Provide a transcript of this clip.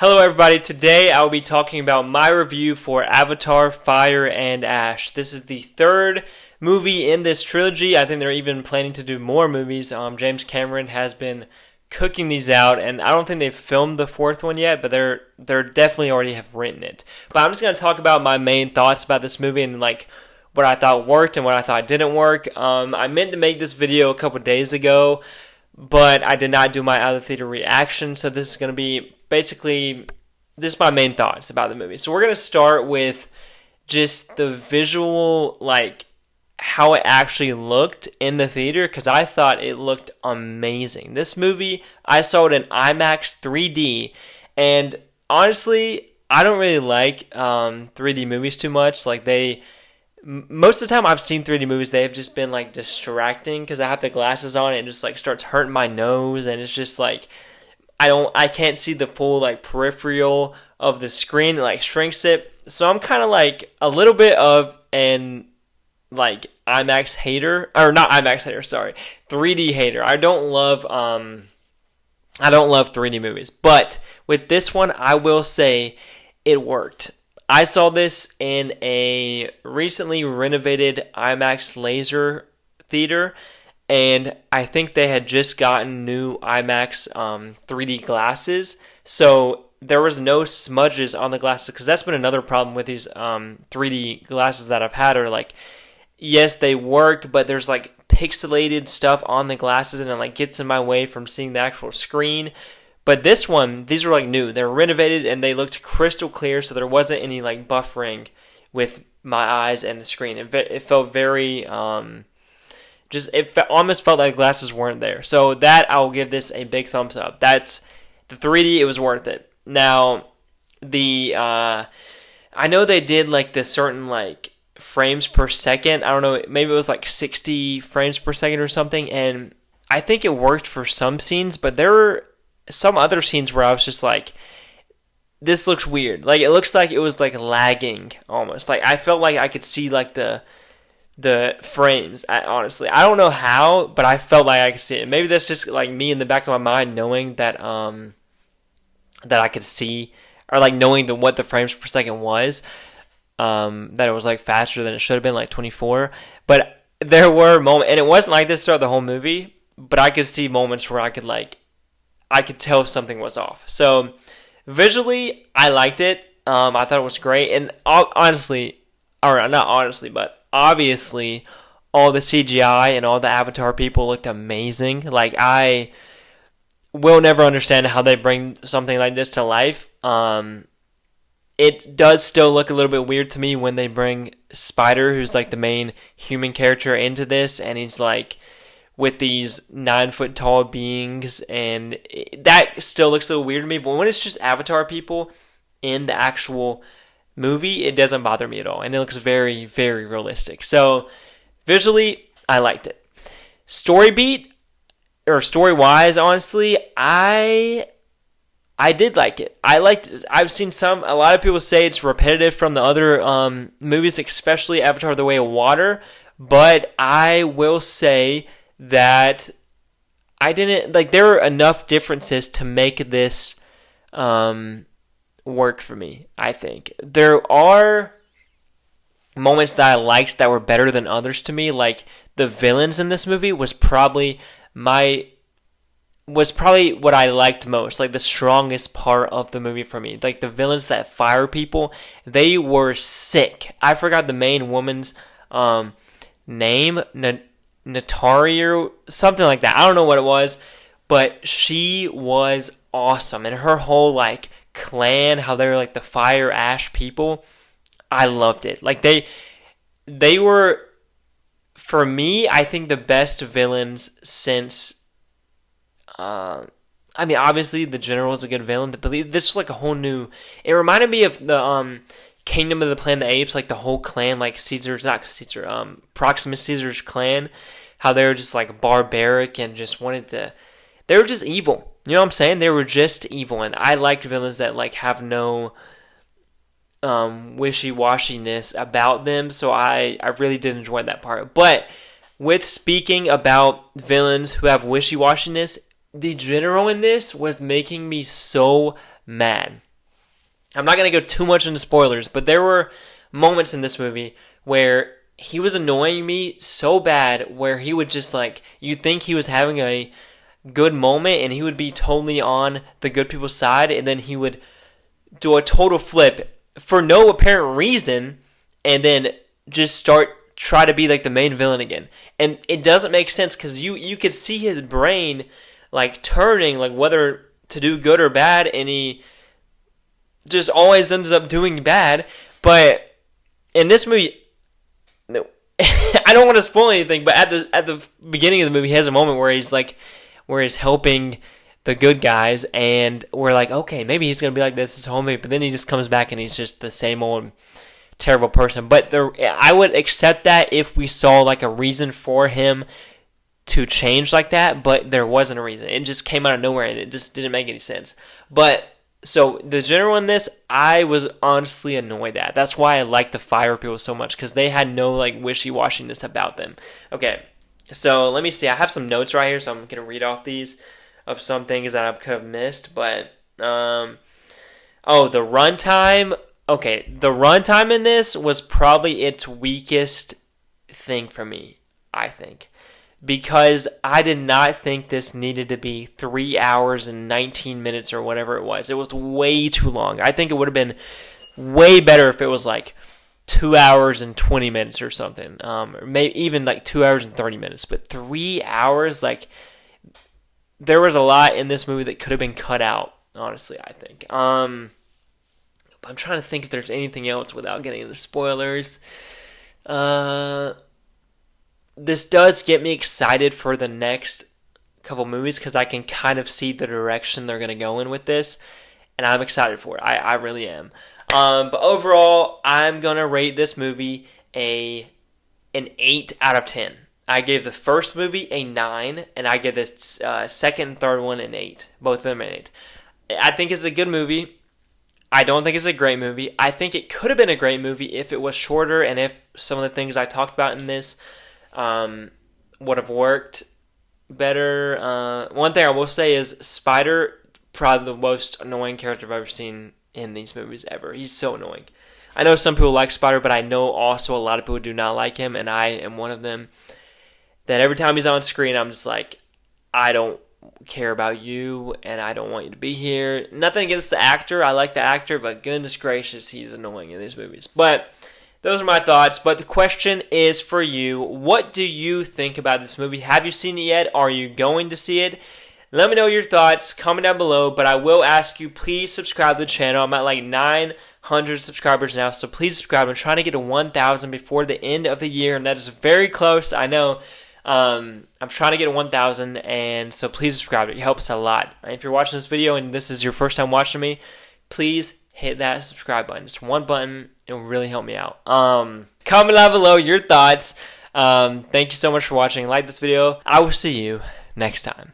Hello everybody, today I will be talking about my review for Avatar Fire and Ash. This is the third movie in this trilogy. I think they're even planning to do more movies. James Cameron has been cooking these out, and I don't think they've filmed the fourth one yet, but they're definitely already have written it. But I'm just going to talk about my main thoughts about this movie and like what I thought worked and what I thought didn't work. I meant to make this video a couple days ago, but I did not do my out of theater reaction, so this is going to be basically this is my main thoughts about the movie. So we're going to start with just the visual, like how it actually looked in the theater, because I thought it looked amazing. This movie, I saw it in IMAX 3D, and honestly, I don't really like 3D movies too much. Most of the time I've seen 3D movies, they have just been like distracting because I have the glasses on and it just like starts hurting my nose, and it's just like I can't see the full like peripheral of the screen. It like shrinks it. So I'm kind of like a little bit of an like IMAX hater, or not IMAX hater, sorry, 3D hater. I don't love 3D movies, but with this one I will say it worked. I saw this in a recently renovated IMAX laser theater, and I think they had just gotten new IMAX 3D glasses, so there was no smudges on the glasses, because that's been another problem with these 3D glasses that I've had, are like, yes, they work, but there's like pixelated stuff on the glasses, and it like gets in my way from seeing the actual screen. But this one, these were like new. They were renovated and they looked crystal clear, so there wasn't any like buffering with my eyes and the screen. It felt very, it almost felt like glasses weren't there. So that, I will give this a big thumbs up. That's the 3D, it was worth it. Now, I know they did like the certain like frames per second. I don't know, maybe it was like 60 frames per second or something, and I think it worked for some scenes, but there were some other scenes where I was just like, this looks weird. Like, it looks like it was like lagging almost. Like, I felt like I could see like the frames. Honestly, I don't know how, but I felt like I could see it. Maybe that's just like me in the back of my mind knowing that that I could see, or like knowing what the frames per second was. That it was like faster than it should have been, like 24. But there were moments, and it wasn't like this throughout the whole movie, but I could see moments where I could tell something was off. So visually, I liked it. I thought it was great. And honestly, or not honestly, but obviously, all the CGI and all the Avatar people looked amazing. Like, I will never understand how they bring something like this to life. It does still look a little bit weird to me when they bring Spider, who's like the main human character, into this, and he's like with these 9-foot tall beings, and that still looks a little weird to me. But when it's just Avatar people in the actual movie, it doesn't bother me at all, and it looks very, very realistic. So visually, I liked it. Story beat, or story wise, honestly, I did like it. I've seen a lot of people say it's repetitive from the other movies, especially Avatar: The Way of Water, but I will say that I didn't like. There were enough differences to make this work for me. I think there are moments that I liked that were better than others to me. Like, the villains in this movie was probably what I liked most, like the strongest part of the movie for me. Like, the villains that fire people, they were sick. I forgot the main woman's name. Natari or something like that. I don't know what it was, but she was awesome. And her whole like clan, how they're like the fire ash people, I loved it. Like, they were, for me, I think the best villains since obviously the general was a good villain, but this was like a whole new, it reminded me of the Kingdom of the Planet of the Apes, like the whole clan, like Proximus Caesar's clan, how they were just like barbaric and just they were just evil. You know what I'm saying? They were just evil, and I liked villains that like have no wishy-washiness about them, so I really did enjoy that part. But with speaking about villains who have wishy-washiness, the general in this was making me so mad. I'm not going to go too much into spoilers, but there were moments in this movie where he was annoying me so bad, where he would just like, you'd think he was having a good moment and he would be totally on the good people's side, and then he would do a total flip for no apparent reason, and then just try to be like the main villain again. And it doesn't make sense because you could see his brain like turning, like whether to do good or bad, and he just always ends up doing bad. But in this movie, no, I don't want to spoil anything, but at the beginning of the movie, he has a moment where he's helping the good guys, and we're like, okay, maybe he's gonna be like this his whole movie, but then he just comes back and he's just the same old terrible person. But I would accept that if we saw like a reason for him to change like that, but there wasn't a reason. It just came out of nowhere and it just didn't make any sense. But so the general in this, I was honestly annoyed at. That's why I like the Fire people so much, because they had no like wishy-washiness about them. Okay, so let me see. I have some notes right here, so I'm gonna read off these of some things that I could have missed. But the runtime. Okay, the runtime in this was probably its weakest thing for me, I think. Because I did not think this needed to be 3 hours and 19 minutes or whatever it was. It was way too long. I think it would have been way better if it was like 2 hours and 20 minutes or something. Or maybe even like 2 hours and 30 minutes. But 3 hours, like, there was a lot in this movie that could have been cut out, honestly, I think. I'm trying to think if there's anything else without getting into spoilers. This does get me excited for the next couple movies because I can kind of see the direction they're going to go in with this, and I'm excited for it. I really am. But overall, I'm going to rate this movie an 8 out of 10. I gave the first movie a 9, and I gave this second and third one an 8. Both of them an 8. I think it's a good movie. I don't think it's a great movie. I think it could have been a great movie if it was shorter and if some of the things I talked about in this would have worked better. One thing I will say is Spider, probably the most annoying character I've ever seen in these movies ever. He's so annoying. I know some people like Spider, but I know also a lot of people do not like him, and I am one of them. That every time he's on screen, I'm just like, I don't care about you, and I don't want you to be here. Nothing against the actor. I like the actor, but goodness gracious, he's annoying in these movies. But those are my thoughts. But the question is for you. What do you think about this movie? Have you seen it yet? Are you going to see it? Let me know your thoughts. Comment down below. But I will ask you, please subscribe to the channel. I'm at like 900 subscribers now, so please subscribe. I'm trying to get to 1,000 before the end of the year, and that is very close. I know. I'm trying to get to 1,000, and so please subscribe. It helps a lot. If you're watching this video and this is your first time watching me, please hit that subscribe button. Just one button. It will really help me out. Comment down below your thoughts. Thank you so much for watching. Like this video. I will see you next time.